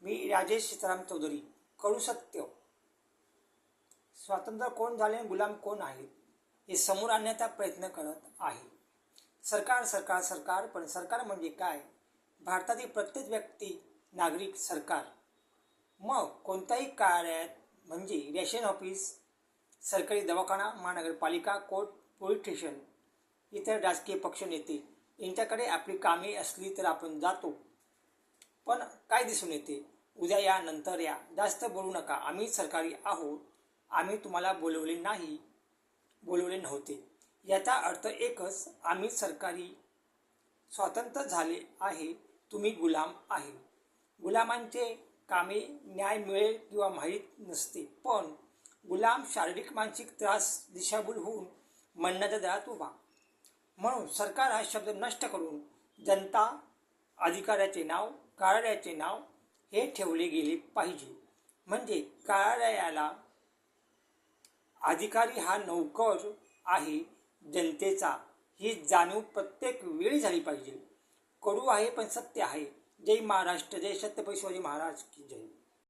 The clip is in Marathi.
मी राजेश सीताराम चौधरी. कडू सत्य. स्वातंत्र्य कोण झाले, गुलाम कोण आहेत हे समोर आणण्याचा प्रयत्न करत आहे. सरकार सरकार सरकार, पण सरकार म्हणजे काय? भारतातील प्रत्येक व्यक्ती नागरिक सरकार. मग कोणत्याही कार्यालयात म्हणजे रेशन ऑफिस, सरकारी दवाखाना, महानगरपालिका, कोर्ट, पोलीस स्टेशन, इतर राजकीय पक्ष नेते यांच्याकडे आपली कामे असली तर आपण जातो. पण काय दिसून येते? उद्या या, नंतर या, जास्त बोलू नका, आम्ही सरकारी आहोत, आम्ही तुम्हाला बोलवले नव्हते. याचा अर्थ एकच, आम्ही सरकारी स्वातंत्र्य झाले आहे, तुम्ही गुलाम आहे. गुलामांचे कामे न्याय मिळेल किंवा माहीत नसते, पण गुलाम शारीरिक मानसिक त्रास दिशाभूल होऊन मरणाच्या दरात उभा. म्हणून सरकार हा शब्द नष्ट करून जनता, अधिकाऱ्याचे नाव, कार्यालयाचे नाव हे ठेवले गेले पाहिजे. म्हणजे कार्यालयाला अधिकारी हा नौकर आहे जनतेचा, ही जाणीव प्रत्येक वेळी झाली पाहिजे. कडू आहे पण सत्य आहे. जय महाराष्ट्र, जय छत्रपती शिवाजी महाराज की जय.